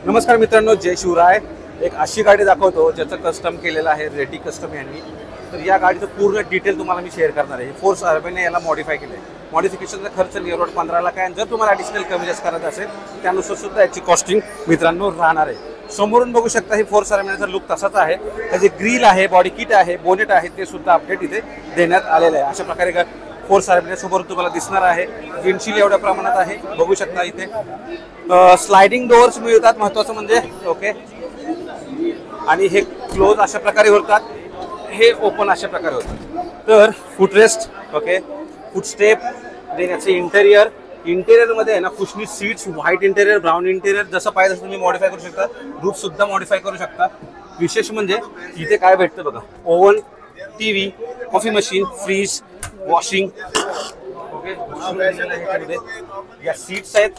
नमस्कार मित्रांनो, जय शिवराय. एक अशी गाडी दाखवतो ज्याचं कस्टम केलेलं आहे रेडी कस्टम यांनी. तर या गाडीचं पूर्ण डिटेल तुम्हाला मी शेअर करणार आहे. फोर्स अर्बनने याला मॉडिफाय केलं आहे. मॉडिफिकेशनचा खर्च नियर अबाउट 15 लाख आहे. जर तुम्हाला ॲडिशनल कमी जास्त करायचं असेल त्यानुसार सुद्धा याची कॉस्टिंग मित्रांनो राहणार आहे. समोरून बघू शकता, ही फोर्स अर्बनचा लुक तसाच आहे. त्याचे ग्रिल आहे, बॉडी किट आहे, बोनेट आहे, ते सुद्धा अपडेट इथे देण्यात आलेलं आहे. अशा प्रकारे फोर्स अर्बन समोर तुम्हाला दिसणार आहे. विंडशील्ड एवढ्या प्रमाणात आहे, बघू शकता. इथे स्लायडिंग डोअर्स मिळतात, महत्त्वाचं म्हणजे. ओके, आणि हे क्लोज अशा प्रकारे होतात, हे ओपन अशा प्रकारे होतात. तर फुटरेस्ट, ओके, फुटस्टेप देण्याचे इंटेरियरमध्ये आहे ना, कुशनी seats, white interior, brown interior, जसं पाहिजे तसं तुम्ही मॉडिफाय करू शकता. रूफ सुद्धा मॉडिफाय करू शकता. विशेष म्हणजे इथे काय भेटतं बघा, oven, TV, coffee machine, fridge, washing. Okay, या सीट्स आहेत,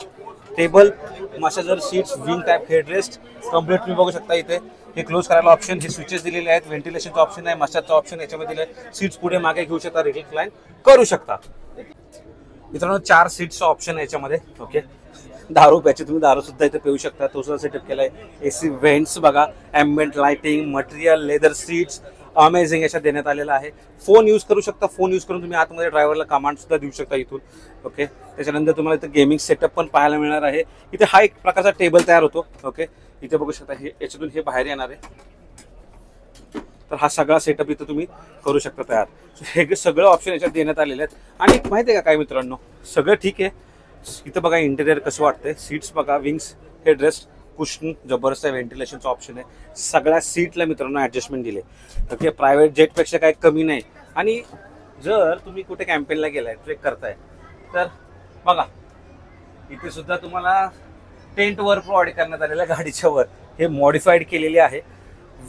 table, massager seats, wing type headrest complete तुम्ही बघू शकता. इथे हे क्लोज करायला ऑप्शन, हे स्विचेस दिलेले आहेत, व्हेंटिलेशनचा ऑप्शन आहे, मसाजचा ऑप्शन याच्यामध्ये दिले. सीट्स पुढे मागे घेऊ शकता, रिक्लाइन करू शकता. मित्रांनो 4 सीट्सचा ऑप्शन आहे याच्यामध्ये. ओके, 10 रुपयाचे तुम्ही दारू सुद्धा इथे पिऊ शकता. तो सुद्धा सेटअप केलाय. एसी व्हेंट्स बघा, ambient lighting, material, leather seats, amazing याच्यात देण्यात आलेला आहे. फोन यूज करू शकता. फोन यूज करून तुम्ही आतमध्ये ड्रायव्हरला कमांड सुद्धा देऊ शकता इथून. ओके, त्याच्यानंतर तुम्हाला इथे गेमिंग सेटअप पण पाहायला मिळणार आहे. इथे हा एक प्रकारचा टेबल तयार होतो. ओके, इथे बघू शकता, हे याच्यातून हे बाहेर येणार आहे. तर हा सगळा सेटअप इथं तुम्ही करू शकता तयार. हे सगळं ऑप्शन याच्यात देण्यात आलेले आहेत. आणि माहिती आहे का काय मित्रांनो, सगळं ठीक आहे. इथं बघा इंटेरियर कसं वाटतंय. सीट्स बघा, विंग्स, हेडरेस्ट, कुशन जबरदस्त आहे, व्हेंटिलेशनचा ऑप्शन आहे. सगळ्या सीटला मित्रांनो ॲडजस्टमेंट दिले. ओके, प्रायव्हेट जेटपेक्षा काही कमी नाही. आणि जर तुम्ही कुठे कॅम्पेनला गेलाय, ट्रेक करताय, तर बघा इथे सुद्धा तुम्हाला टेंट वर प्रोव्हाइड करण्यात आलेल्या गाडीच्या वर हे मॉडिफाईड केलेले आहे.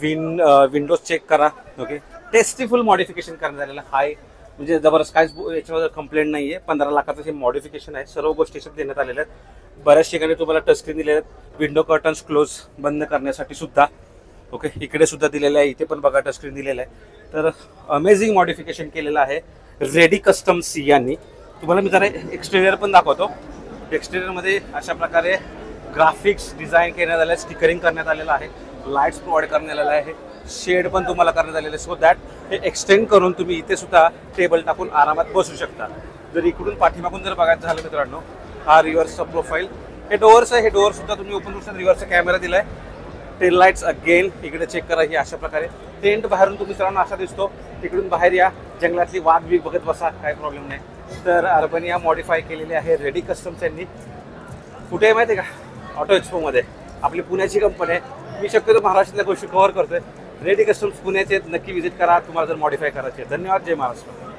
विंडोज चेक करा. ओके, टेस्टीफुल मॉडिफिकेशन करण्यात आलेलं हाय, म्हणजे जबरदस्त, काहीच याच्यामध्ये कंप्लेंट नाही आहे. 15 लाखाचं हे मॉडिफिकेशन आहे. सर्व गोष्टी देण्यात आलेल्या आहेत. बऱ्याच ठिकाणी तुम्हाला टचस्क्रीन दिलेले आहेत, विंडो कर्टन्स क्लोज बंद करण्यासाठी सुद्धा. ओके, इकडे सुद्धा दिलेलं आहे, इथे पण बघा टचस्क्रीन दिलेलं आहे. तर अमेझिंग मॉडिफिकेशन केलेलं आहे रेडी कस्टम्स यांनी. तुम्हाला मी जरा एक्सटेरियर पण दाखवतो. एक्सटेरियरमध्ये अशा प्रकारे ग्राफिक्स डिझाईन करण्यात आले, स्टिकरिंग करण्यात आलेलं आहे, लाईट्स प्रोव्हाइड करण्यात आलेला आहे, शेड पण तुम्हाला करण्यात आलेले, सो दॅट हे एक्सटेंड करून तुम्ही इथे सुद्धा टेबल टाकून आरामात बसू शकता. जर इकडून पाठीमागून जर बघायचं झालं मित्रांनो, हा रिव्हर्सचा प्रोफाईल, हे डोअर्स आहे, हे डोअर सुद्धा तुम्ही ओपन करू शकता. रिव्हर्सचा कॅमेरा दिलाय, टेल लाईट्स अगेन इकडे चेक करा. ही अशा प्रकारे टेंट बाहेरून तुम्ही मित्रांनो असा दिसतो. तिकडून बाहेर या, जंगलातली वाघ बी बघत बसा, काय प्रॉब्लेम नाही. तर अर्बन या मॉडिफाय केलेली आहे रेडी कस्टम्स यांनी. कुठे आहे माहिती आहे का, ऑटो एक्सपोमध्ये. आपली पुण्याची कंपनी आहे. मी शक्यतो महाराष्ट्रातल्या गोष्टी कव्हर करतोय. रेडी कस्टम्स पुण्याचे नक्की व्हिजिट करा तुम्हाला जर मॉडिफाय करायचे. धन्यवाद. जय महाराष्ट्र.